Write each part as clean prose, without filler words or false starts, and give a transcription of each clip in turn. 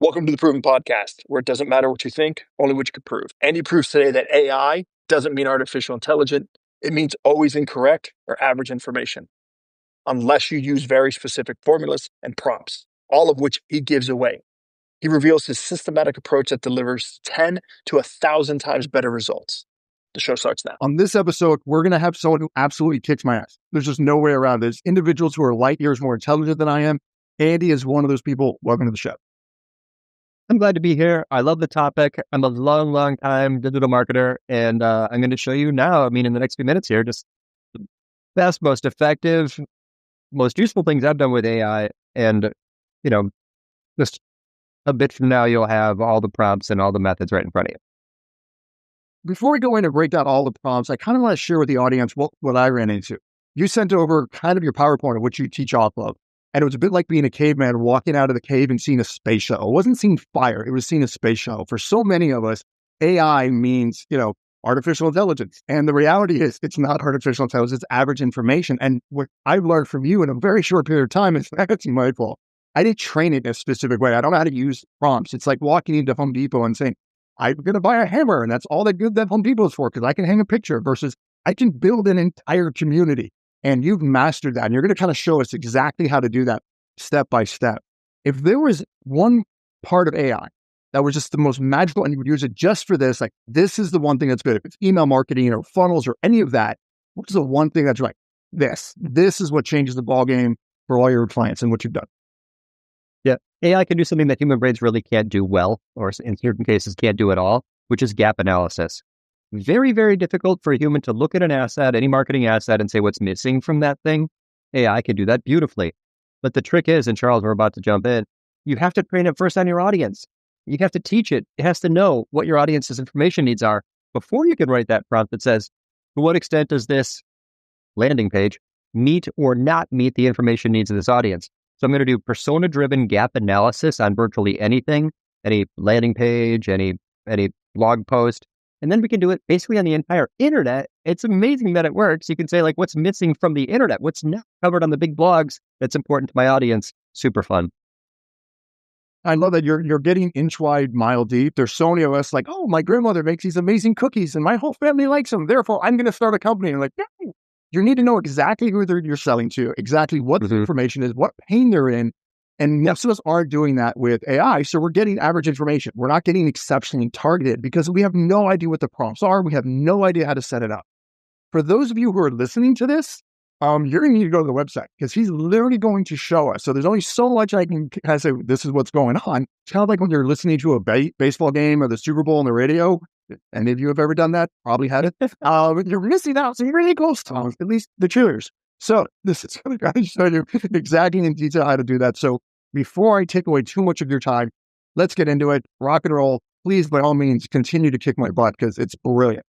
Welcome to the Proven Podcast, where it doesn't matter what you think, only what you can prove. Andy proves today that AI doesn't mean artificial intelligence. It means always incorrect or average information, unless you use very specific formulas and prompts, all of which he gives away. He reveals his systematic approach that delivers 10 to 1,000 times better results. The show starts now. On this episode, we're going to have someone who absolutely kicks my ass. There's just no way around this. Individuals who are light years more intelligent than I am. Andy is one of those people. Welcome to the show. I'm glad to be here. I love the topic. I'm a long time digital marketer, and I'm going to show you now, in the next few minutes here, just the best, most effective, most useful things I've done with AI. And, just a bit from now, you'll have all the prompts and all the methods right in front of you. Before we go in and break down all the prompts, I kind of want to share with the audience what I ran into. You sent over kind of your PowerPoint of what you teach off of. And it was a bit like being a caveman walking out of the cave and seeing a space shuttle. It wasn't seeing fire. It was seeing a space shuttle. For so many of us, AI means, artificial intelligence. And the reality is it's not artificial intelligence, it's average information. And what I've learned from you in a very short period of time is that's my fault. I didn't train it in a specific way. I don't know how to use prompts. It's like walking into Home Depot and saying, I'm going to buy a hammer. And that's all that good that Home Depot is for, because I can hang a picture versus I can build an entire community. And you've mastered that. And you're going to kind of show us exactly how to do that step by step. If there was one part of AI that was just the most magical and you would use it just for this, like this is the one thing that's good. If it's email marketing or funnels or any of that, what's the one thing that's right? This is what changes the ballgame for all your clients and what you've done. Yeah. AI can do something that human brains really can't do well, or in certain cases can't do at all, which is gap analysis. Very, very difficult for a human to look at an asset, any marketing asset, and say what's missing from that thing. AI can do that beautifully. But the trick is, and Charles, we're about to jump in, you have to train it first on your audience. You have to teach it. It has to know what your audience's information needs are before you can write that prompt that says, to what extent does this landing page meet or not meet the information needs of this audience? So I'm going to do persona-driven gap analysis on virtually anything, any landing page, any blog post. And then we can do it basically on the entire internet. It's amazing that it works. You can say, what's missing from the internet? What's not covered on the big blogs that's important to my audience? Super fun. I love that you're getting inch wide, mile deep. There's so many of us like, oh, my grandmother makes these amazing cookies and my whole family likes them. Therefore, I'm going to start a company. And no, you need to know exactly who you're selling to, exactly what the information is, what pain they're in. And most of us aren't doing that with AI. So we're getting average information. We're not getting exceptionally targeted because we have no idea what the prompts are. We have no idea how to set it up. For those of you who are listening to this, you're going to need to go to the website because he's literally going to show us. So there's only so much I can kind of say, this is what's going on. It's kind of like when you're listening to a baseball game or the Super Bowl on the radio. Any of you have ever done that? Probably had it. You're missing out some really cool stuff, at least the cheerleaders. So this is going to show you exactly in detail how to do that. So before I take away too much of your time, let's get into it. Rock and roll. Please, by all means, continue to kick my butt because it's brilliant.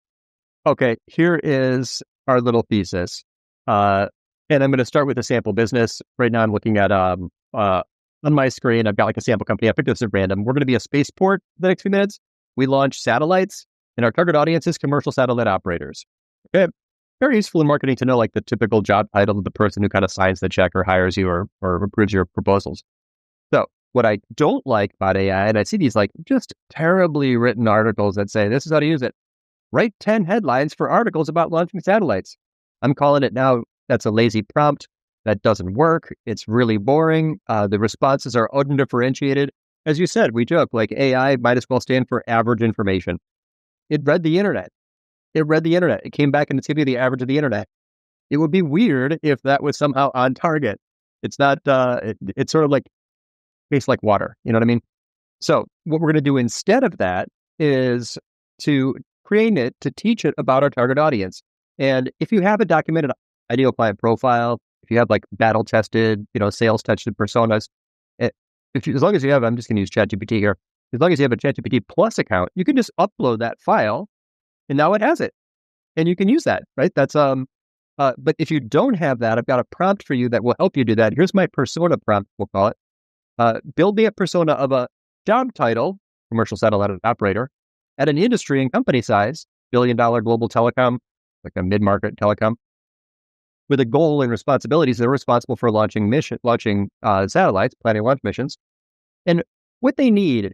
Okay, here is our little thesis. And I'm going to start with a sample business. Right now I'm looking at, on my screen, I've got like a sample company. I picked this at random. We're going to be a spaceport the next few minutes. We launch satellites, and our target audience is commercial satellite operators. Okay. Very useful in marketing to know like the typical job title of the person who kind of signs the check or hires you or approves your proposals. So what I don't like about AI, and I see these like just terribly written articles that say, this is how to use it. Write 10 headlines for articles about launching satellites. I'm calling it now, that's a lazy prompt. That doesn't work. It's really boring. The responses are undifferentiated. As you said, we joke, like AI might as well stand for average information. It read the internet. It came back and it's giving you the average of the internet. It would be weird if that was somehow on target. It's not, it's sort of like, tastes like water. You know what I mean? So what we're going to do instead of that is to train it to teach it about our target audience. And if you have a documented ideal client profile, if you have like battle tested, sales tested personas, as long as you have, I'm just going to use ChatGPT here. As long as you have a ChatGPT Plus account, you can just upload that file and now it has it. And you can use that, right? That's, but if you don't have that, I've got a prompt for you that will help you do that. Here's my persona prompt, we'll call it. Build me a persona of a job title, commercial satellite operator, at an industry and company size, billion-dollar global telecom, like a mid-market telecom, with a goal and responsibilities. They're responsible for launching satellites, planning launch missions. And what they need.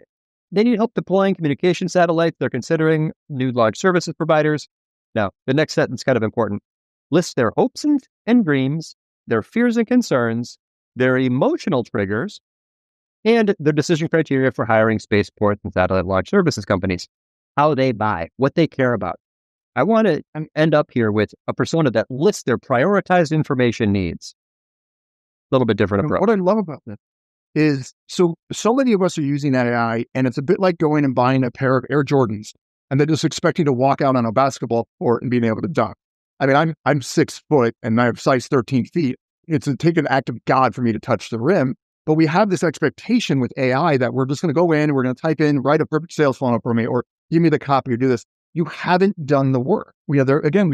They need help deploying communication satellites. They're considering new launch services providers. Now, the next sentence is kind of important. List their hopes and dreams, their fears and concerns, their emotional triggers, and their decision criteria for hiring spaceports and satellite launch services companies. How they buy, what they care about. I want to end up here with a persona that lists their prioritized information needs. A little bit different approach. What I love about this is so many of us are using that AI, and it's a bit like going and buying a pair of Air Jordans and then just expecting to walk out on a basketball court and being able to dunk. I mean, I'm 6 foot and I have size 13 feet. It's a take an act of God for me to touch the rim. But we have this expectation with AI that we're just going to go in and we're going to type in, write a perfect sales funnel for me, or give me the copy or do this. You haven't done the work. We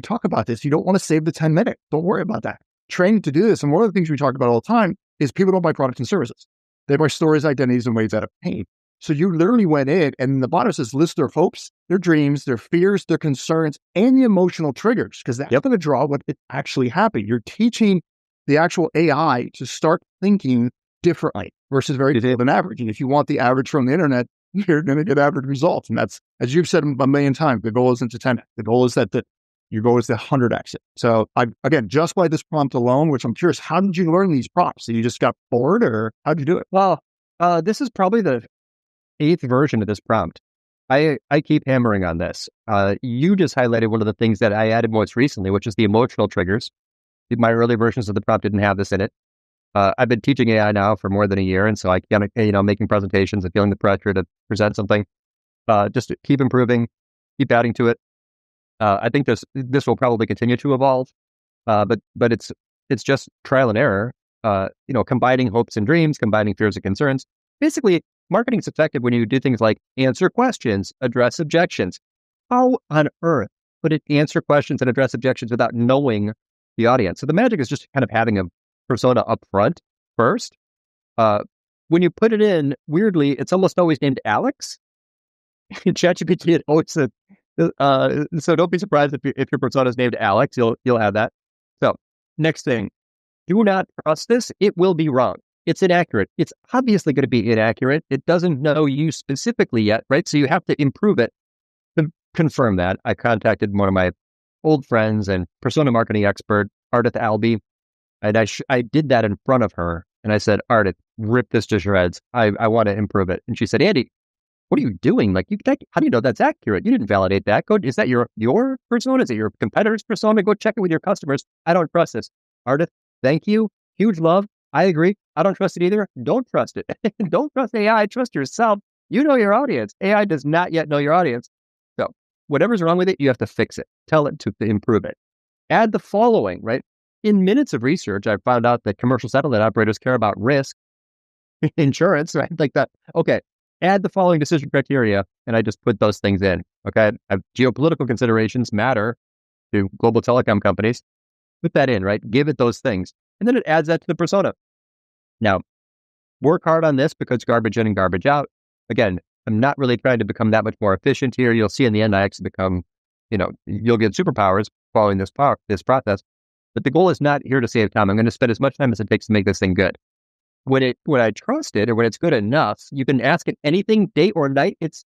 talk about this. You don't want to save the 10 minutes. Don't worry about that. Training to do this. And one of the things we talk about all the time is people don't buy products and services. They buy stories, identities, and ways out of pain. So you literally went in and the bottom says list their hopes, their dreams, their fears, their concerns, and the emotional triggers, because that's going to draw what it actually happened. You're teaching the actual AI to start thinking differently versus very detailed and average. And if you want the average from the internet, you're going to get average results. And that's, as you've said a million times, the goal isn't to 10x. The goal is that your goal is to 100x it. So again, just by this prompt alone, which I'm curious, how did you learn these prompts? So you just got bored, or how'd you do it? Well, this is probably the 8th version of this prompt. I keep hammering on this. You just highlighted one of the things that I added most recently, which is the emotional triggers. My early versions of the prompt didn't have this in it. I've been teaching AI now for more than a year, and so I can, making presentations and feeling the pressure to present something. Just to keep improving, keep adding to it. I think this will probably continue to evolve, but it's just trial and error. Combining hopes and dreams, combining fears and concerns. Basically, marketing is effective when you do things like answer questions, address objections. How on earth could it answer questions and address objections without knowing the audience? So the magic is just kind of having a persona up front first. When you put it in, weirdly, it's almost always named Alex. In ChatGPT, it always said, so don't be surprised if your persona is named Alex. You'll have that. So next thing, do not trust this. It will be wrong. It's inaccurate. It's obviously going to be inaccurate. It doesn't know you specifically yet, right? So you have to improve it. To confirm that, I contacted one of my old friends and persona marketing expert, Ardith Albee. And I did that in front of her. And I said, Ardith, rip this to shreds. I want to improve it. And she said, Andy, what are you doing? How do you know that's accurate? You didn't validate that. Is that your persona? Is it your competitor's persona? Go check it with your customers. I don't trust this. Ardith, thank you. Huge love. I agree. I don't trust it either. Don't trust it. Don't trust AI. Trust yourself. You know your audience. AI does not yet know your audience. So whatever's wrong with it, you have to fix it. Tell it to improve it. Add the following, right? In minutes of research, I found out that commercial satellite operators care about risk, insurance, right? Like that. Okay. Add the following decision criteria, and I just put those things in. Okay. Geopolitical considerations matter to global telecom companies. Put that in, right? Give it those things. And then it adds that to the persona. Now, work hard on this because garbage in and garbage out. Again, I'm not really trying to become that much more efficient here. You'll see in the end, I actually become, you'll get superpowers following this process. But the goal is not here to save time. I'm going to spend as much time as it takes to make this thing good. When I trust it, or when it's good enough, you can ask it anything, day or night. It's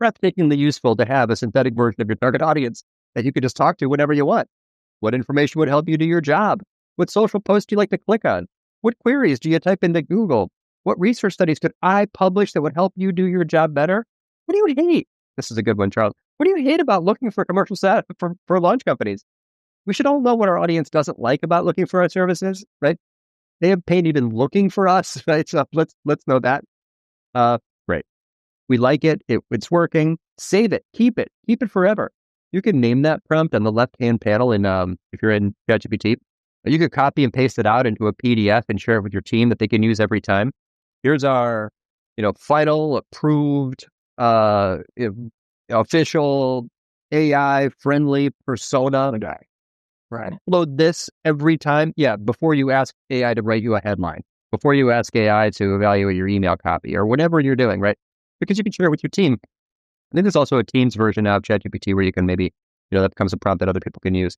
breathtakingly useful to have a synthetic version of your target audience that you can just talk to whenever you want. What information would help you do your job? What social posts do you like to click on? What queries do you type into Google? What research studies could I publish that would help you do your job better? What do you hate? This is a good one, Charles. What do you hate about looking for commercial for launch companies? We should all know what our audience doesn't like about looking for our services, right? They have pain even looking for us, right? So let's know that. Great. We like it. It's working. Save it. Keep it forever. You can name that prompt on the left-hand panel if you're in ChatGPT. You could copy and paste it out into a PDF and share it with your team that they can use every time. Here's our, final approved, official AI-friendly persona guy. Right. Load this every time. Yeah, before you ask AI to write you a headline, before you ask AI to evaluate your email copy or whatever you're doing, right? Because you can share it with your team. I think there's also a Teams version now of ChatGPT where you can maybe, that becomes a prompt that other people can use.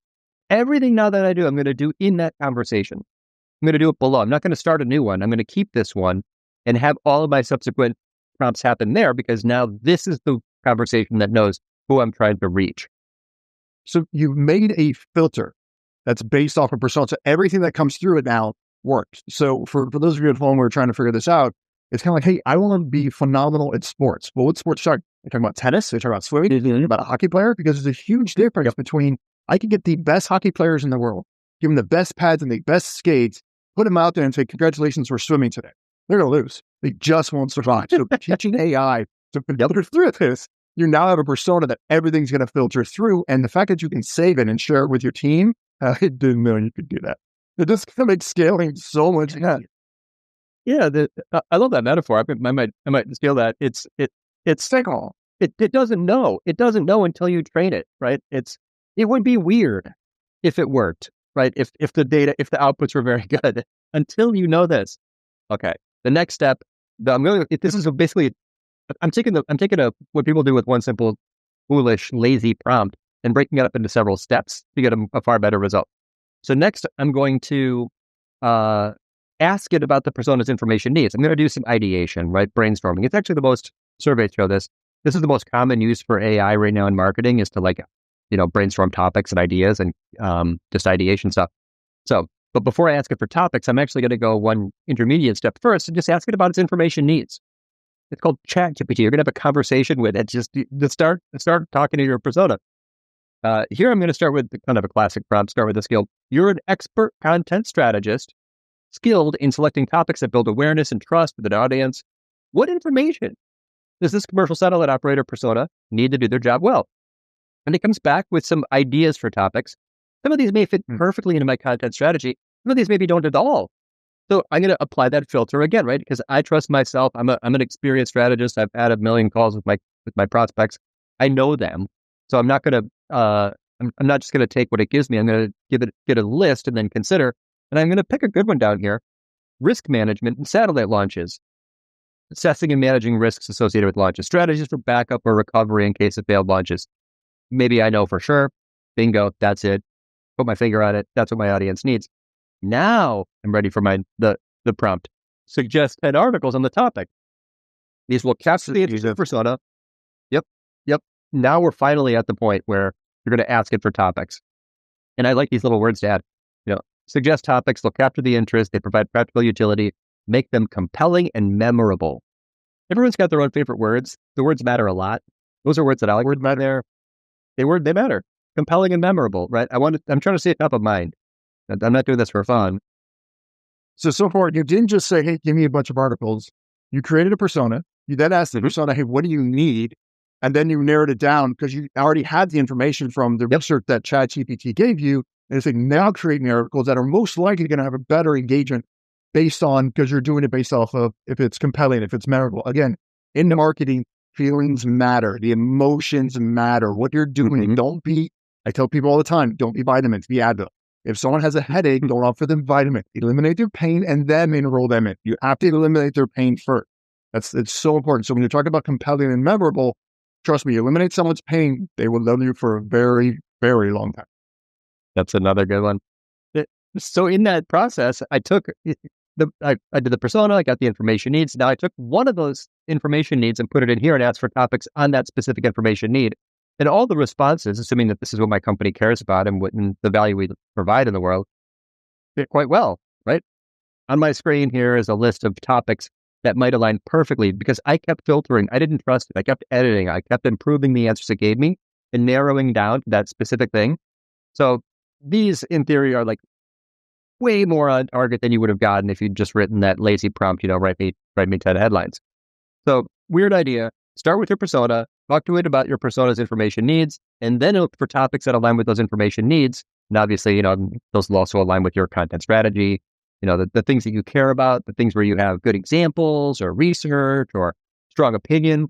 Everything now that I do, I'm going to do in that conversation. I'm going to do it below. I'm not going to start a new one. I'm going to keep this one and have all of my subsequent prompts happen there because now this is the conversation that knows who I'm trying to reach. So you've made a filter that's based off a persona. So everything that comes through it now works. So for those of you at home who are trying to figure this out, it's kind of like, hey, I want to be phenomenal at sports. Well, what sports are you talking about? Tennis? Are you talking about swimming? Are you talking about a hockey player? Because there's a huge difference between, I can get the best hockey players in the world, give them the best pads and the best skates, put them out there and say, congratulations for swimming today. They're going to lose. They just won't survive. So teaching AI to filter through this, you now have a persona that everything's going to filter through. And the fact that you can save it and share it with your team, I didn't know you could do that. It just makes scaling so much easier. Yeah, I love that metaphor. I might steal that. It's Single. It doesn't know. It doesn't know until you train it, right? It would be weird if it worked, right? If the outputs were very good until you know this. Okay. The next step, I'm taking what people do with one simple, foolish, lazy prompt and breaking it up into several steps to get a far better result. So next, I'm going to ask it about the persona's information needs. I'm going to do some ideation, right? Brainstorming. It's actually surveys show this. This is the most common use for AI right now in marketing is to brainstorm topics and ideas and just ideation stuff. So, but before I ask it for topics, I'm actually going to go one intermediate step first and just ask it about its information needs. It's called ChatGPT. You're going to have a conversation with it. Just to start talking to your persona. Here, I'm going to start with kind of a classic prompt. Start with the skill. You're an expert content strategist, skilled in selecting topics that build awareness and trust with an audience. What information does this commercial satellite operator persona need to do their job well? And it comes back with some ideas for topics. Some of these may fit perfectly into my content strategy. Some of these maybe don't at all. So I'm going to apply that filter again, right? Because I trust myself. I'm an experienced strategist. I've had a million calls with my prospects. I know them. So I'm not going to, I'm not just going to take what it gives me. I'm going to get a list and then consider. And I'm going to pick a good one down here. Risk management and satellite launches. Assessing and managing risks associated with launches. Strategies for backup or recovery in case of failed launches. Maybe I know for sure. Bingo, that's it. Put my finger on it. That's what my audience needs. Now I'm ready for the prompt. Suggest 10 articles on the topic. These will capture the interest persona. Yep. Now we're finally at the point where you're going to ask it for topics. And I like these little words to add. Suggest topics, they'll capture the interest, they provide practical utility, make them compelling and memorable. Everyone's got their own favorite words. The words matter a lot. Those are words that I like. Words matter. They matter. Compelling and memorable, right? I'm trying to stay top of mind. I'm not doing this for fun. So far, you didn't just say, hey, give me a bunch of articles. You created a persona. You then asked the persona, hey, what do you need? And then you narrowed it down because you already had the information from the research that ChatGPT gave you. And it's like, now creating articles that are most likely going to have a better engagement because you're doing it based off of if it's compelling, if it's memorable. Again, in marketing, feelings matter. The emotions matter. What you're doing. I tell people all the time, don't be vitamins, be Advil. If someone has a headache, don't offer them vitamin. Eliminate their pain and then enroll them in. You have to eliminate their pain first. It's so important. So when you're talking about compelling and memorable, trust me, eliminate someone's pain, they will love you for a very, very long time. That's another good one. So in that process, I did the persona, I got the information needs. Now I took one of those information needs and put it in here and asked for topics on that specific information need. And all the responses, assuming that this is what my company cares about and the value we provide in the world, fit quite well, right? On my screen here is a list of topics that might align perfectly because I kept filtering. I didn't trust it. I kept editing. I kept improving the answers it gave me and narrowing down to that specific thing. So these, in theory, are like way more on target than you would have gotten if you'd just written that lazy prompt, write me 10 headlines. So weird idea. Start with your persona, talk to it about your persona's information needs, and then look for topics that align with those information needs. And obviously, those will also align with your content strategy, the things that you care about, the things where you have good examples or research or strong opinion,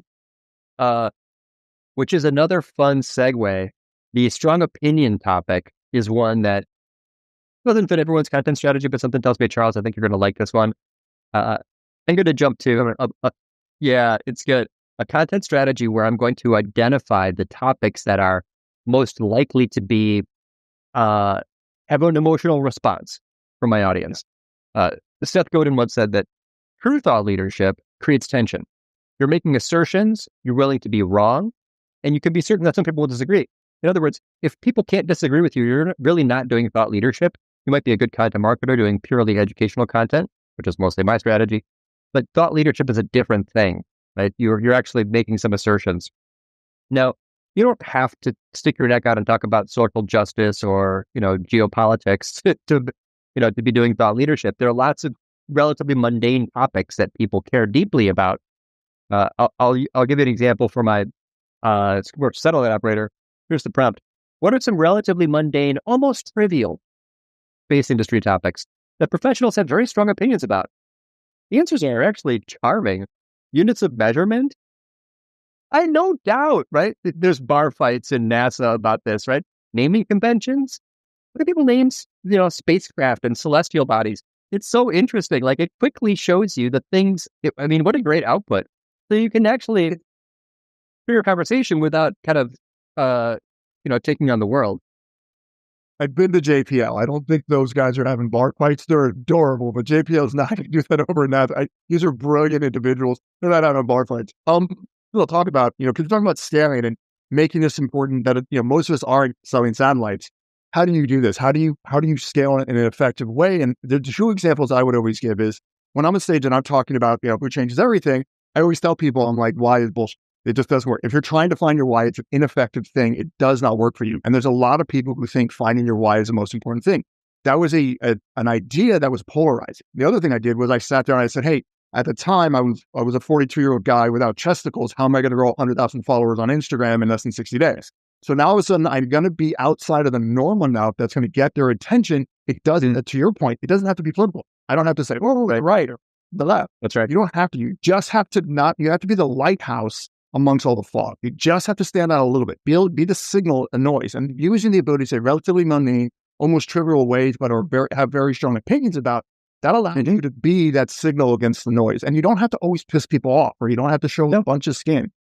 which is another fun segue. The strong opinion topic is one that doesn't fit everyone's content strategy, but something tells me, Charles, I think you're going to like this one. I'm going to jump to, yeah, it's good. A content strategy where I'm going to identify the topics that are most likely to be, have an emotional response from my audience. Seth Godin once said that true thought leadership creates tension. You're making assertions, you're willing to be wrong, and you can be certain that some people will disagree. In other words, if people can't disagree with you, you're really not doing thought leadership. You might be a good content marketer doing purely educational content, which is mostly my strategy. But thought leadership is a different thing, right? You're actually making some assertions. Now, you don't have to stick your neck out and talk about social justice or, geopolitics to be doing thought leadership. There are lots of relatively mundane topics that people care deeply about. I'll give you an example for my satellite operator. Here's the prompt. What are some relatively mundane, almost trivial space industry topics that professionals have very strong opinions about? The answers are actually charming. Units of measurement? I no doubt, right? There's bar fights in NASA about this, right? Naming conventions? What are people names, spacecraft and celestial bodies? It's so interesting. Like, it quickly shows you the things. What a great output. So you can actually hear a conversation without kind of, taking on the world. I've been to JPL. I don't think those guys are having bar fights. They're adorable, but JPL is not going to do that over in NASA. These are brilliant individuals. They're not having bar fights. We'll talk about, because you're talking about scaling and making this important that, most of us aren't selling satellites. How do you do this? How do you scale it in an effective way? And the two examples I would always give is when I'm on stage and I'm talking about, who changes everything, I always tell people, I'm like, why is bullshit? It just doesn't work. If you're trying to find your why, it's an ineffective thing. It does not work for you. And there's a lot of people who think finding your why is the most important thing. That was an idea that was polarizing. The other thing I did was I sat there and I said, hey, at the time I was a 42-year-old guy without chesticles. How am I going to grow 100,000 followers on Instagram in less than 60 days? So now all of a sudden I'm going to be outside of the norm enough that's going to get their attention. It doesn't, to your point, it doesn't have to be political. I don't have to say, oh, the right or the left. That's right. You don't have to. You just have to you have to be the lighthouse amongst all the fog. You just have to stand out a little bit. Be the signal, a noise, and using the ability to say relatively mundane, almost trivial ways, but have very strong opinions about, that allows you to be that signal against the noise. And you don't have to always piss people off, or you don't have to show a bunch of skin.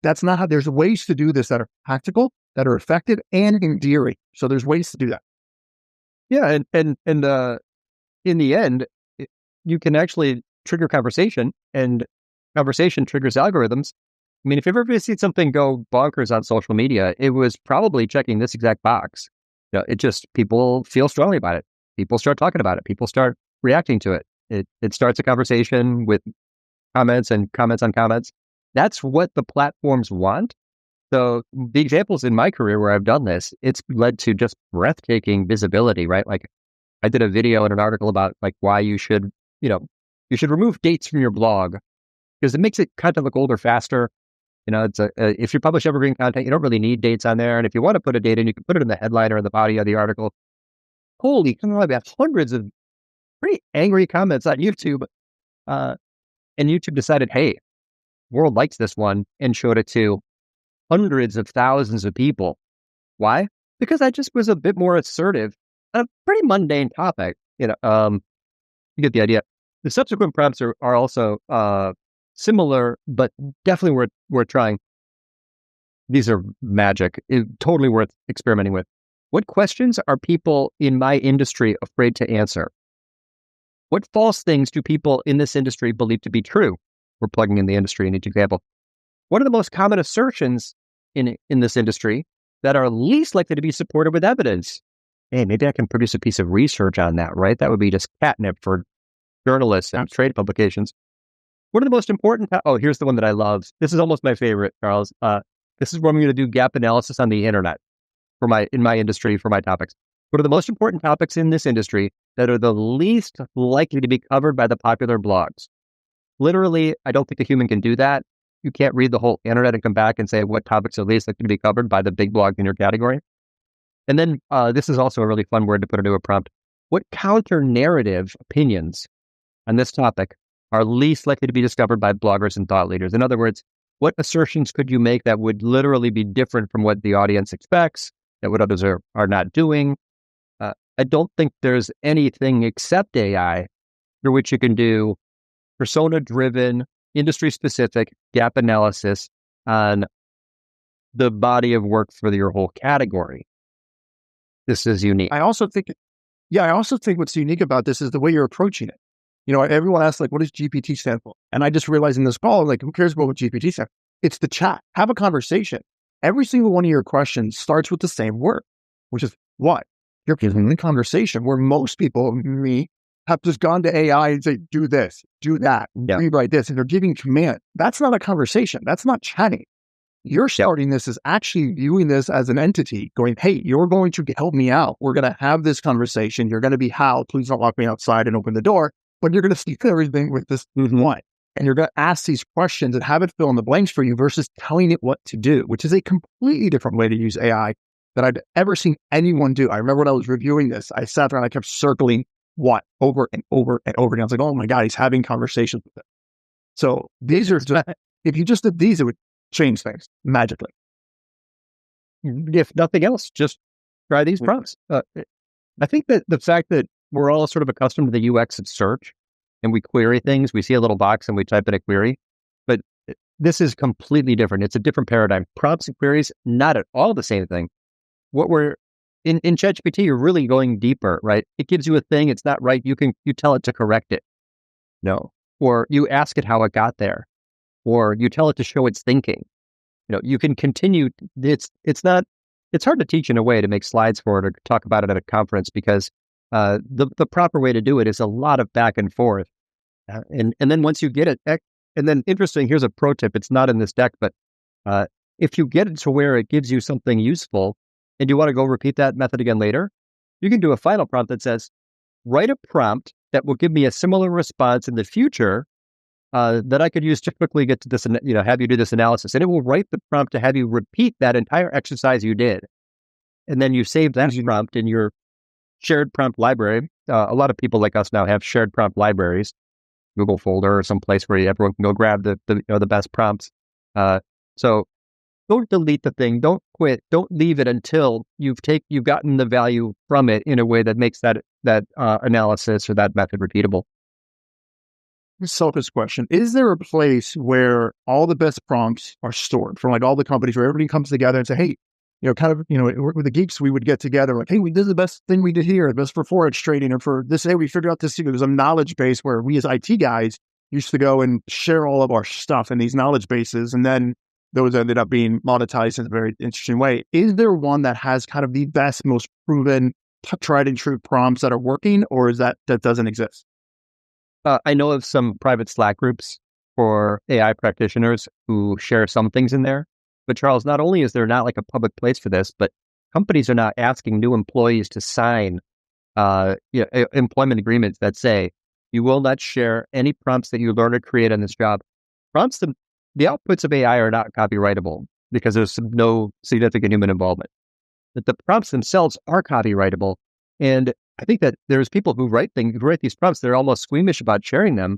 That's not how, there's ways to do this that are practical, that are effective, and endearing. So there's ways to do that. Yeah, and in the end, you can actually trigger conversation, and conversation triggers algorithms. If you've ever seen something go bonkers on social media, it was probably checking this exact box. It just, people feel strongly about it. People start talking about it. People start reacting to it. It starts a conversation with comments and comments on comments. That's what the platforms want. So the examples in my career where I've done this, it's led to just breathtaking visibility, right? Like, I did a video and an article about like why you should remove dates from your blog because it makes it kind of look older faster. It's if you publish evergreen content, you don't really need dates on there. And if you want to put a date in, you can put it in the headline or in the body of the article. Holy, I've got hundreds of pretty angry comments on YouTube. And YouTube decided, hey, world likes this one, and showed it to hundreds of thousands of people. Why? Because I just was a bit more assertive on a pretty mundane topic. You get the idea. The subsequent prompts are also similar, but definitely worth trying. These are magic. Totally worth experimenting with. What questions are people in my industry afraid to answer? What false things do people in this industry believe to be true? We're plugging in the industry in each example. What are the most common assertions in this industry that are least likely to be supported with evidence? Hey, maybe I can produce a piece of research on that, right? That would be just catnip for journalists and trade publications. What are the most important? Here's the one that I love. This is almost my favorite, Charles. This is where I'm going to do gap analysis on the internet in my industry for my topics. What are the most important topics in this industry that are the least likely to be covered by the popular blogs? Literally, I don't think a human can do that. You can't read the whole internet and come back and say what topics are least likely to be covered by the big blogs in your category. And then this is also a really fun word to put into a prompt. What counter-narrative opinions on this topic are least likely to be discovered by bloggers and thought leaders? In other words, what assertions could you make that would literally be different from what the audience expects, that what others are not doing? I don't think there's anything except AI for which you can do persona-driven, industry-specific gap analysis on the body of work for your whole category. This is unique. I also think what's unique about this is the way you're approaching it. Everyone asks, like, what does GPT stand for? And I just realized in this call, like, who cares about what GPT stands for? It's the chat. Have a conversation. Every single one of your questions starts with the same word, which is what? You're giving the conversation, where most people, me, have just gone to AI and say, do this, do that, rewrite this, and they're giving command. That's not a conversation. That's not chatting. You're starting this as actually viewing this as an entity, going, hey, you're going to help me out. We're going to have this conversation. You're going to be Hal. Please don't lock me outside and open the door. But you're going to see everything with this what. And you're going to ask these questions and have it fill in the blanks for you versus telling it what to do, which is a completely different way to use AI that I've ever seen anyone do. I remember when I was reviewing this, I sat there and I kept circling what over and over and over again. I was like, oh my God, he's having conversations with it. So these are just, if you just did these, it would change things magically. If nothing else, just try these prompts. I think that the fact that we're all sort of accustomed to the UX of search and we query things, we see a little box and we type in a query, but this is completely different. It's a different paradigm. Prompts and queries, not at all the same thing. What we're in ChatGPT, you're really going deeper, right? It gives you a thing, it's not right. You tell it to correct it. No. Or you ask it how it got there. Or you tell it to show its thinking. You can continue. It's hard to teach in a way to make slides for it or talk about it at a conference because the proper way to do it is a lot of back and forth. And then once you get it, and then interesting, here's a pro tip. It's not in this deck, but if you get it to where it gives you something useful and you want to go repeat that method again later, you can do a final prompt that says, write a prompt that will give me a similar response in the future that I could use to quickly get to this, have you do this analysis. And it will write the prompt to have you repeat that entire exercise you did. And then you save that prompt in your shared prompt library. A lot of people like us now have shared prompt libraries, Google folder or some place where everyone can go grab the best prompts. So don't delete the thing. Don't quit. Don't leave it until you've gotten the value from it in a way that makes that analysis or that method repeatable. Selfish question. Is there a place where all the best prompts are stored from like all the companies where everybody comes together and say, hey, with the geeks, we would get together like, hey, this is the best thing we did here, the best for Forex trading or for this, hey, we figured out this, there's a knowledge base where we as IT guys used to go and share all of our stuff in these knowledge bases. And then those ended up being monetized in a very interesting way. Is there one that has kind of the best, most proven, tried and true prompts that are working, or is that doesn't exist? I know of some private Slack groups for AI practitioners who share some things in there. But Charles, not only is there not like a public place for this, but companies are not asking new employees to sign employment agreements that say, you will not share any prompts that you learn or create on this job. Prompts, the outputs of AI are not copyrightable because there's no significant human involvement. But the prompts themselves are copyrightable. And I think that there's people who write these prompts, they're almost squeamish about sharing them.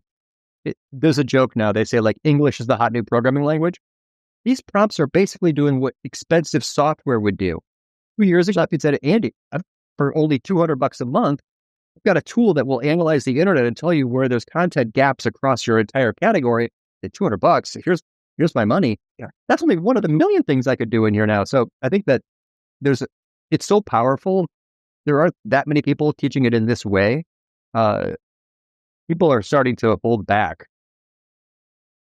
There's a joke now. They say like English is the hot new programming language. These prompts are basically doing what expensive software would do. 2 years ago, if said, Andy, for only $200 a month, I've got a tool that will analyze the internet and tell you where there's content gaps across your entire category. At $200, here's my money. Yeah. That's only one of the million things I could do in here now. So I think that it's so powerful. There aren't that many people teaching it in this way. People are starting to hold back.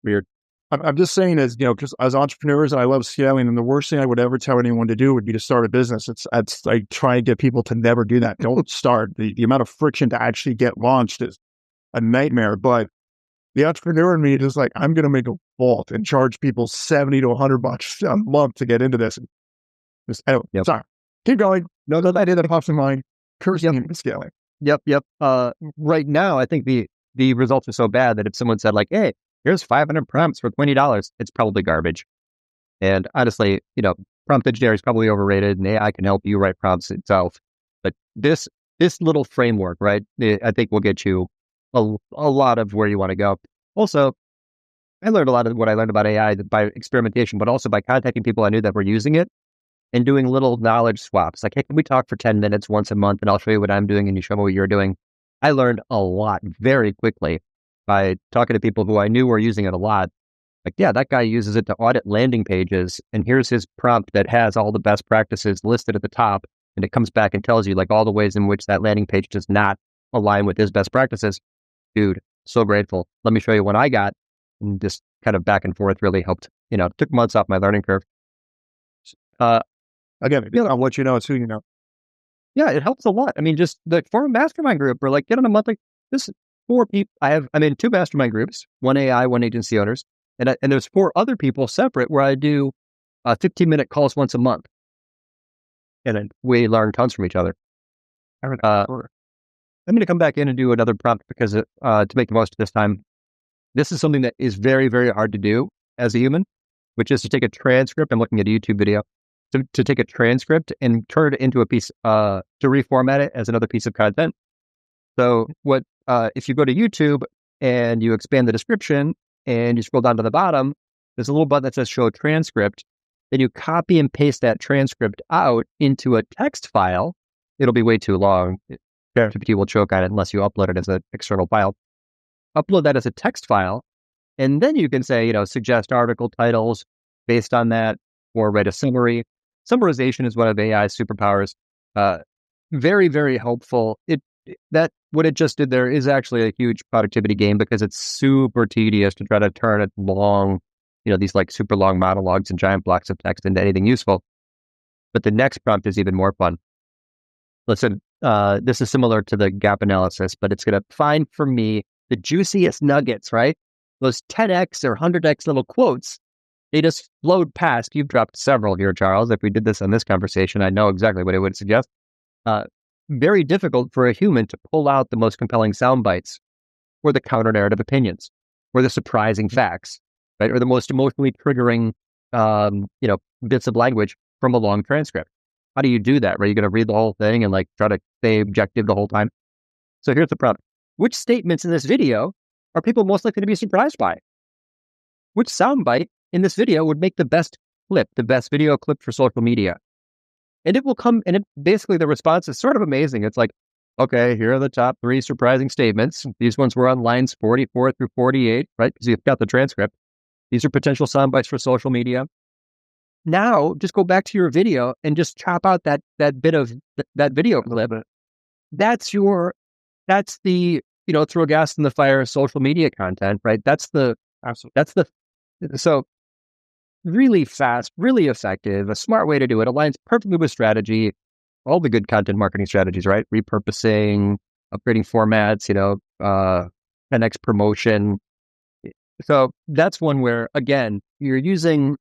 Weird. I'm just saying, because as entrepreneurs, and I love scaling, and the worst thing I would ever tell anyone to do would be to start a business. I try and get people to never do that. Don't start. The amount of friction to actually get launched is a nightmare. But the entrepreneur in me is like, I'm going to make a vault and charge people $70 to $100 a month to get into this. Sorry, keep going. No, that idea that pops in mind. Cursing scaling. Yep. Right now, I think the results are so bad that if someone said like, hey, here's 500 prompts for $20, it's probably garbage. And honestly, prompt engineering is probably overrated, and AI can help you write prompts itself. But this little framework, right, I think will get you a lot of where you want to go. Also, I learned a lot of what I learned about AI by experimentation, but also by contacting people I knew that were using it and doing little knowledge swaps. Like, hey, can we talk for 10 minutes once a month and I'll show you what I'm doing and you show me what you're doing. I learned a lot very quickly by talking to people who I knew were using it a lot. Like, yeah, that guy uses it to audit landing pages, and here's his prompt that has all the best practices listed at the top, and it comes back and tells you like all the ways in which that landing page does not align with his best practices. Dude, So grateful. Let me show you what I got. And just kind of back and forth really helped, took months off my learning curve. Again, on what you know, it's who you know. Yeah, it helps a lot. I mean, just form a mastermind group or like get on a monthly, this 4 people. I'm in 2 mastermind groups, one AI, one agency owners. And there's 4 other people separate where I do 15-minute calls once a month. And then we learn tons from each other. I'm going to come back in and do another prompt because to make the most of this time, this is something that is very, very hard to do as a human, which is to take a transcript. I'm looking at a YouTube video to take a transcript and turn it into a piece, to reformat it as another piece of content. So if you go to YouTube and you expand the description and you scroll down to the bottom, there's a little button that says show transcript. Then you copy and paste that transcript out into a text file. It'll be way too long. GPT will choke on it unless you upload it as an external file. Upload that as a text file, and then you can say, suggest article titles based on that, or write a summary. Summarization is one of AI's superpowers. Very, very helpful. What it just did there is actually a huge productivity gain because it's super tedious to try to turn it long, these like super long monologues and giant blocks of text into anything useful. But the next prompt is even more fun. Listen, this is similar to the gap analysis, but it's going to find for me the juiciest nuggets, right? Those 10x or 100x little quotes, they just flowed past. You've dropped several here, Charles. If we did this on this conversation, I know exactly what it would suggest. Very difficult for a human to pull out the most compelling sound bites or the counter-narrative opinions or the surprising facts, right? Or the most emotionally triggering, bits of language from a long transcript. How do you do that? Right? You're going to read the whole thing and like try to stay objective the whole time. So here's the prompt. Which statements in this video are people most likely to be surprised by? Which soundbite in this video would make the best video clip for social media? And it will come, and basically the response is sort of amazing. It's like, okay, here are the top 3 surprising statements. These ones were on lines 44 through 48, right? Because you've got the transcript. These are potential soundbites for social media. Now, just go back to your video and just chop out that bit of that video clip. That's the throw gas in the fire social media content, right? So really fast, really effective, a smart way to do it. Aligns perfectly with strategy, all the good content marketing strategies, right? Repurposing, upgrading formats, 10x promotion. So that's one where, again, you're using,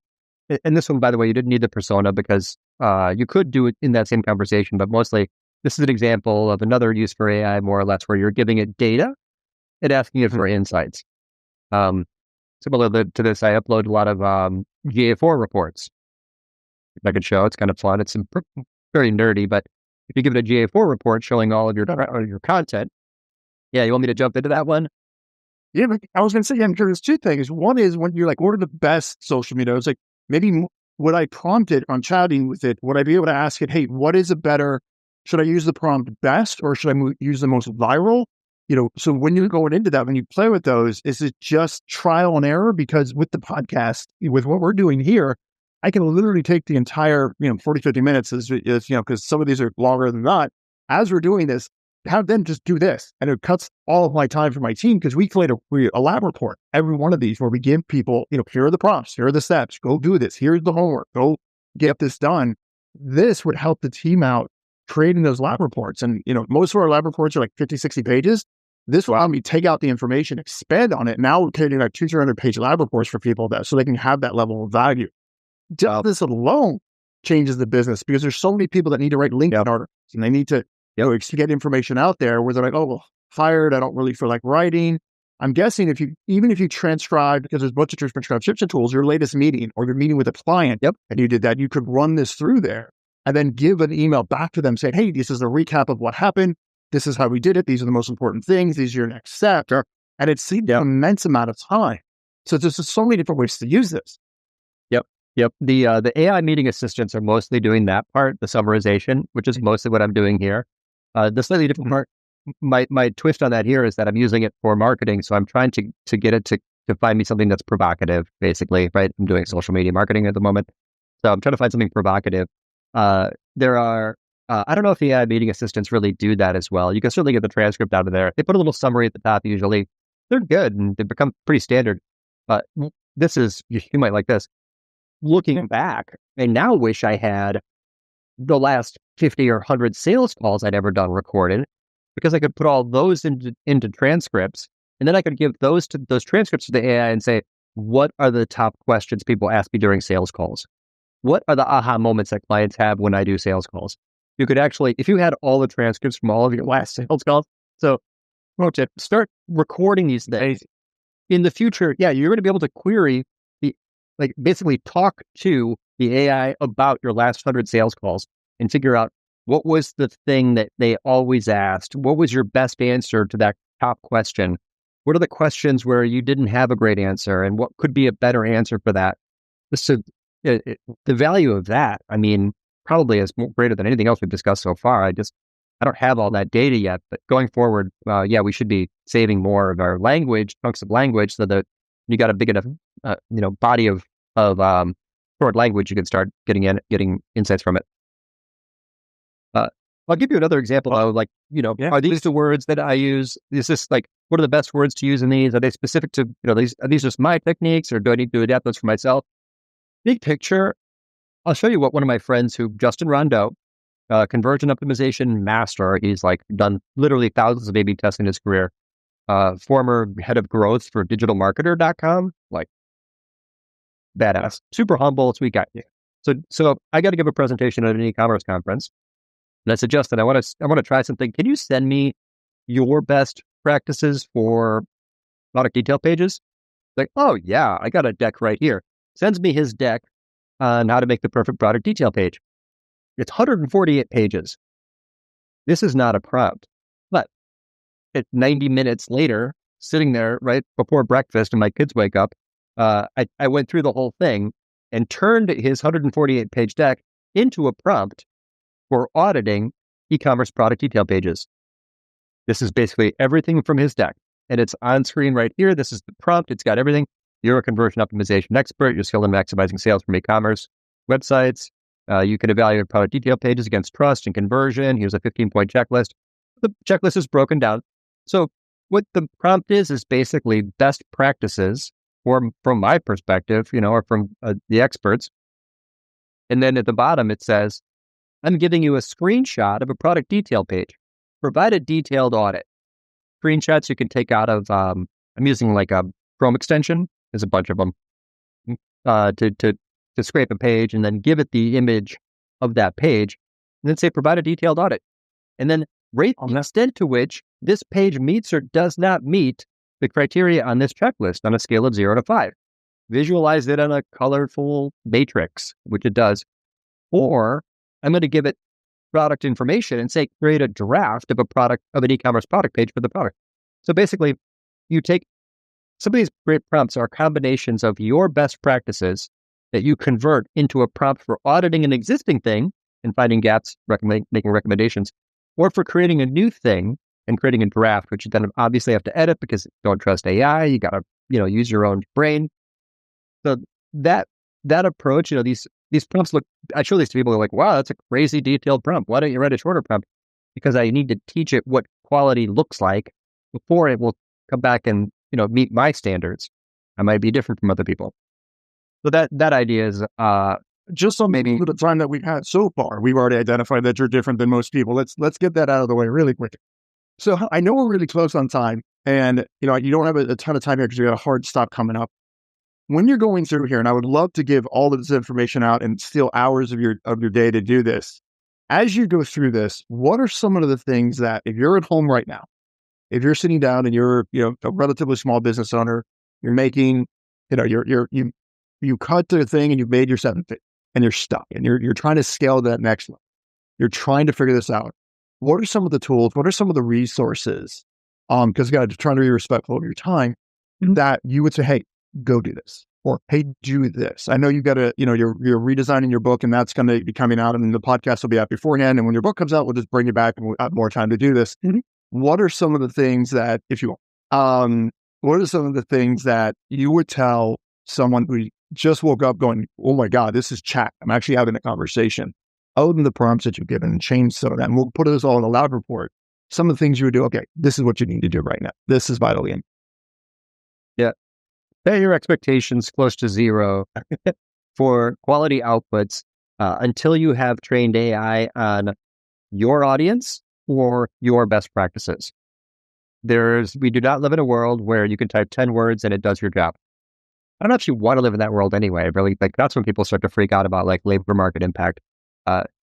and this one, by the way, you didn't need the persona because you could do it in that same conversation, but mostly this is an example of another use for AI, more or less, where you're giving it data and asking it for insights. Similar to this, I upload a lot of GA4 reports. If I could show, it's kind of fun. It's very nerdy, but if you give it a GA4 report showing all of your content, yeah, you want me to jump into that one? Yeah, but I was going to say, there's 2 things. One is when you're like, what are the best social media? It's like, maybe would I prompt it on chatting with it? Would I be able to ask it, hey, what is a better, should I use the prompt best or should I use the most viral? So when you're going into that, when you play with those, is it just trial and error? Because with the podcast, with what we're doing here, I can literally take the entire, 40, 50 minutes because some of these are longer than that. As we're doing this, have them just do this. And it cuts all of my time for my team because we create a lab report, every one of these where we give people, here are the prompts, here are the steps, go do this, here's the homework, go get this done. This would help the team out creating those lab reports. And, most of our lab reports are like 50, 60 pages. This will allow me to take out the information, expand on it. Now we're creating like 200 page lab reports for people so they can have that level of value. Just this alone changes the business because there's so many people that need to write LinkedIn articles and they need to get information out there where they're like, oh, well, fired. I don't really feel like writing. I'm guessing even if you transcribe, because there's a bunch of transcription tools, your latest meeting or your meeting with a client, and you did that, you could run this through there and then give an email back to them saying, hey, this is a recap of what happened. This is how we did it. These are the most important things. These are your next steps. And it's an immense amount of time. So there's just so many different ways to use this. Yep. The AI meeting assistants are mostly doing that part, the summarization, which is mostly what I'm doing here. The slightly different part, my twist on that here is that I'm using it for marketing. So I'm trying to get it to find me something that's provocative, basically, right? I'm doing social media marketing at the moment. So I'm trying to find something provocative. There are, I don't know if the AI meeting assistants really do that as well. You can certainly get the transcript out of there. They put a little summary at the top usually. they're good and they've become pretty standard. But this is, you might like this. Looking back, I now wish I had the last 50 or 100 sales calls I'd ever done recorded, because I could put all those into transcripts, and then I could give those transcripts to the AI and say, what are the top questions people ask me during sales calls? What are the aha moments that clients have when I do sales calls? You could actually, if you had all the transcripts from all of your last sales calls, so start recording these things. In the future, yeah, you're going to be able to query basically talk to the AI about your last 100 sales calls and figure out what was the thing that they always asked. What was your best answer to that top question? What are the questions where you didn't have a great answer, and what could be a better answer for that? So the value of that, I mean, probably is greater than anything else we've discussed so far. I don't have all that data yet, but going forward, we should be saving more of our language, chunks of language, so that you got a big enough, body of stored language, you can start getting insights from it. I'll give you another example. Are these the words that I use? Is this what are the best words to use in these? Are they specific to, are these just my techniques, or do I need to adapt those for myself? Big picture, I'll show you what one of my friends, Justin Rondeau, conversion optimization master. He's done literally thousands of A/B tests in his career. Former head of growth for digitalmarketer.com, badass, super humble, sweet guy. Yeah. So I got to give a presentation at an e-commerce conference, and I said, Justin, I want to try something. Can you send me your best practices for product detail pages? Oh yeah, I got a deck right here. Sends me his deck on how to make the perfect product detail page. It's 148 pages. This is not a prompt, but at 90 minutes later, sitting there right before breakfast and my kids wake up, I went through the whole thing and turned his 148-page deck into a prompt for auditing e-commerce product detail pages. This is basically everything from his deck, and it's on screen right here. This is the prompt. It's got everything. You're a conversion optimization expert. You're skilled in maximizing sales from e-commerce websites. You can evaluate product detail pages against trust and conversion. Here's a 15-point checklist. The checklist is broken down. So what the prompt is basically best practices from my perspective, or from the experts. And then at the bottom, it says, I'm giving you a screenshot of a product detail page. Provide a detailed audit. Screenshots you can take out of, I'm using a Chrome extension. There's a bunch of them to scrape a page and then give it the image of that page and then say, provide a detailed audit. And then rate the extent to which this page meets or does not meet the criteria on this checklist on a scale of 0 to 5. Visualize it on a colorful matrix, which it does. Or I'm going to give it product information and say, create a draft of an e-commerce product page for the product. So basically, you take some of these great prompts are combinations of your best practices that you convert into a prompt for auditing an existing thing and finding gaps, making recommendations, or for creating a new thing and creating a draft, which you then obviously have to edit because you don't trust AI. You got to, use your own brain. So that approach, these prompts look, I show these to people who are like, wow, that's a crazy detailed prompt. Why don't you write a shorter prompt? Because I need to teach it what quality looks like before it will come back and, meet my standards. I might be different from other people. So that idea is just so maybe the time that we've had so far, we've already identified that you're different than most people. Let's get that out of the way really quick. So I know we're really close on time, and you don't have a ton of time here because you got a hard stop coming up. When you're going through here, and I would love to give all of this information out and steal hours of your day to do this. As you go through this, what are some of the things that, if you're at home right now, if you're sitting down and you're a relatively small business owner, you're making, you cut the thing and you've made your 7 figures and you're stuck and you're trying to scale that next one. You're trying to figure this out. What are some of the tools? What are some of the resources? Because you got to try to be respectful of your time, that you would say, hey, go do this, or hey, do this. I know you got to, you're redesigning your book, and that's going to be coming out, and the podcast will be out beforehand. And when your book comes out, we'll just bring you back and we'll have more time to do this. Mm-hmm. What are some of the things that, if you want, what are some of the things that you would tell someone who just woke up going, oh my God, this is chat. I'm actually having a conversation. Other than the prompts that you've given and change some of that, and we'll put this all in a lab report. Some of the things you would do, okay, this is what you need to do right now. This is vitally important. Yeah. Set your expectations close to zero for quality outputs until you have trained AI on your audience or your best practices. We do not live in a world where you can type 10 words and it does your job. I don't know if you want to live in that world anyway. Really, like that's when people start to freak out about like labor market impact.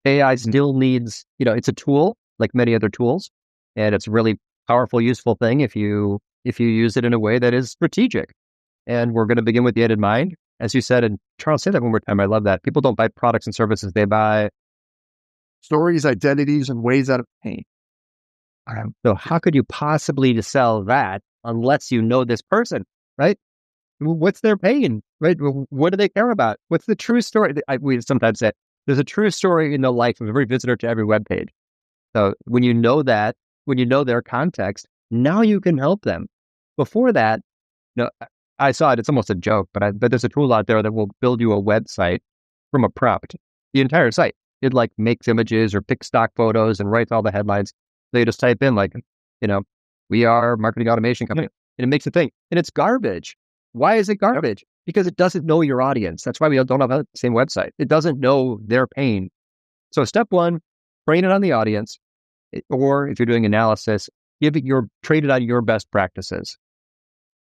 AI still needs, it's a tool like many other tools, and it's a really powerful, useful thing if you use it in a way that is strategic. And we're going to begin with the end in mind, as you said. And Charles, say that one more time. I love that. People don't buy products and services; they buy Stories, identities, and ways out of pain. So how could you possibly sell that unless you know this person, right? What's their pain, right? What do they care about? What's the true story? We sometimes say there's a true story in the life of every visitor to every webpage. So when you know that, when you know their context, now you can help them. Before that, I saw it. It's almost a joke, but there's a tool out there that will build you a website from a prompt, the entire site. It like makes images or picks stock photos and writes all the headlines. So you just type in like, we are a marketing automation company, and it makes a thing, and it's garbage. Why is it garbage? Because it doesn't know your audience. That's why we don't have the same website. It doesn't know their pain. So step one, train it on the audience, or if you're doing analysis, trade it on your best practices.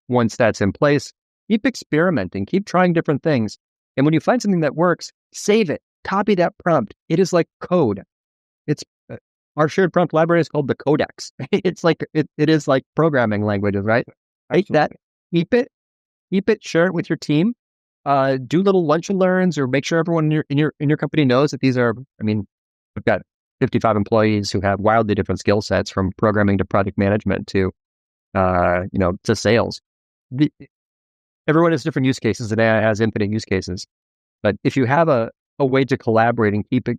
Once that's in place, keep experimenting, keep trying different things. And when you find something that works, save it, copy that prompt. It is like code. It's our shared prompt library is called the Codex. It's like, it is like programming languages, right? Take that, keep it, share it with your team, do little lunch and learns, or make sure everyone in your company knows that these are, we've got 55 employees who have wildly different skill sets, from programming to project management to sales. Everyone has different use cases, and AI has infinite use cases. But if you have a way to collaborate and keep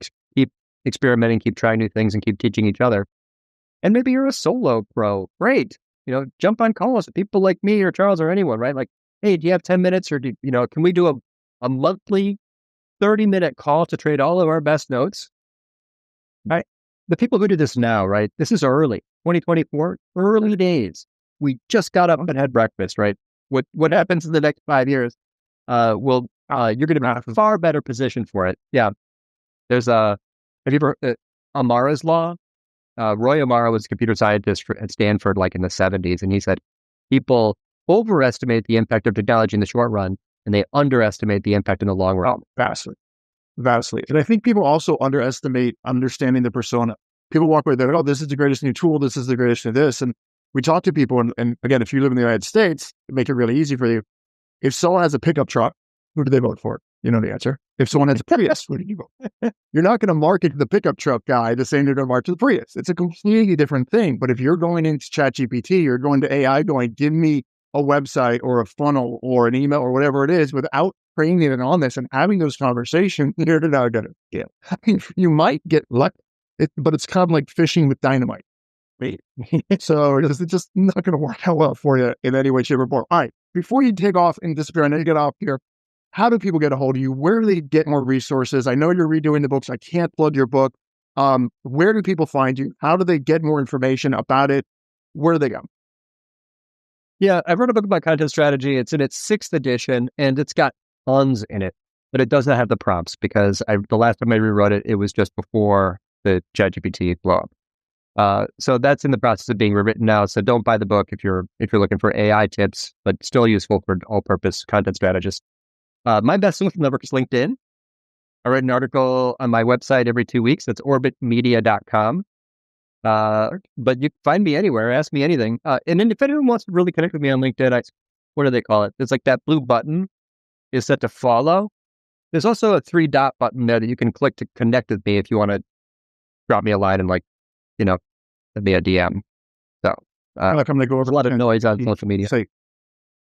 experimenting, keep trying new things, and keep teaching each other, and maybe you're a solo pro, great. Jump on calls with people like me or Charles or anyone, right? Like, hey, do you have 10 minutes, or can we do a monthly 30-minute call to trade all of our best notes? Right? The people who do this now, right? This is early, 2024, early days. We just got up and had breakfast, right? What happens in the next 5 years? You're going to be in a far better position for it. Yeah. There's have you ever Amara's law? Roy Amara was a computer scientist at Stanford, like in the 70s, and he said people overestimate the impact of technology in the short run, and they underestimate the impact in the long run. Vastly. And I think people also underestimate understanding the persona. People walk away, they're like, oh, this is the greatest new tool, this is the greatest new this. And we talk to people, and again, if you live in the United States, make it really easy for you. If someone has a pickup truck, who do they vote for? You know the answer. If someone has a Prius, who do you vote? You're not going to market to the pickup truck guy the same you're going to market to the Prius. It's a completely different thing. But if you're going into ChatGPT, you're going to AI going, give me a website or a funnel or an email or whatever it is, without training it on this and having those conversations, you're not going to get. I mean, you might get lucky, but it's kind of like fishing with dynamite. So it's just not going to work out well for you in any way, shape, or form. All right. Before you take off and disappear, I know you get off here. How do people get a hold of you? Where do they get more resources? I know you're redoing the books. I can't plug your book. Where do people find you? How do they get more information about it? Where do they go? Yeah, I wrote a book about content strategy. It's in its 6th edition, and it's got tons in it, but it doesn't have the prompts because the last time I rewrote it, it was just before the ChatGPT blow up. So that's in the process of being rewritten now. So don't buy the book if you're looking for AI tips, but still useful for all-purpose content strategists. My best social network is LinkedIn. I write an article on my website every 2 weeks. That's orbitmedia.com. But you can find me anywhere. Ask me anything. And then if anyone wants to really connect with me on LinkedIn, what do they call it? It's like that blue button is set to follow. There's also a 3-dot button there that you can click to connect with me if you want to drop me a line and send me a DM. So I'm going to go over there's a lot of noise on social media. Say,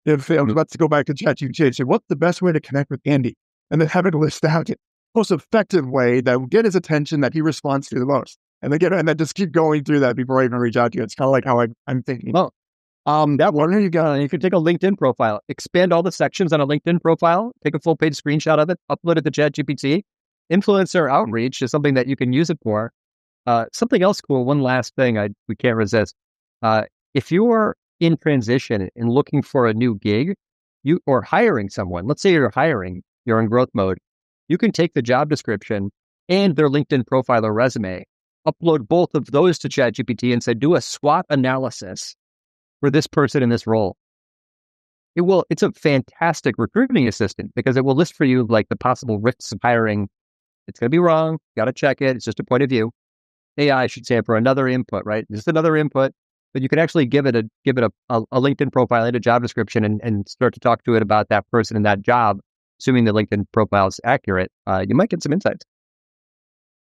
if I was about to go back to ChatGPT and say, what's the best way to connect with Andy? And then have it list out the most effective way that will get his attention, that he responds to the most. And then just keep going through that before I even reach out to you. It's kind of like how I'm thinking. Oh, that one you can take a LinkedIn profile, expand all the sections on a LinkedIn profile, take a full page screenshot of it, upload it to ChatGPT. Influencer outreach is something that you can use it for. Something else cool. One last thing we can't resist. If you're in transition and looking for a new gig, or hiring someone, let's say you're in growth mode, you can take the job description and their LinkedIn profile or resume, upload both of those to ChatGPT and say, do a SWOT analysis for this person in this role. It's a fantastic recruiting assistant because it will list for you like the possible risks of hiring. It's going to be wrong. Got to check it. It's just a point of view. AI should stand for another input, right? Just another input, but you can actually give it a LinkedIn profile and a job description and start to talk to it about that person and that job, assuming the LinkedIn profile is accurate. You might get some insights.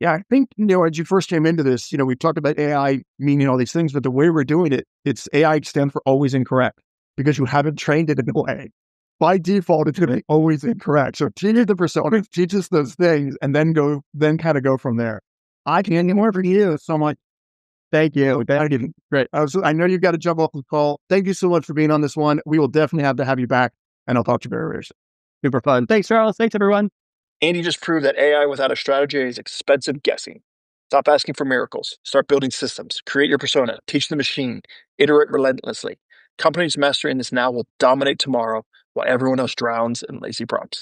Yeah, I think, as you first came into this, we talked about AI meaning all these things, but the way we're doing it, it's AI stands for always incorrect because you haven't trained it in a way. By default, it's going to be always incorrect. So teach it the persona, teach us those things, and then kind of go from there. I can't get more for you. So I'm like, thank you. Great. I know you've got to jump off the call. Thank you so much for being on this one. We will definitely have to have you back, and I'll talk to you very, very soon. Super fun. Thanks, Charles. Thanks, everyone. Andy just proved that AI without a strategy is expensive guessing. Stop asking for miracles. Start building systems. Create your persona. Teach the machine. Iterate relentlessly. Companies mastering this now will dominate tomorrow while everyone else drowns in lazy prompts.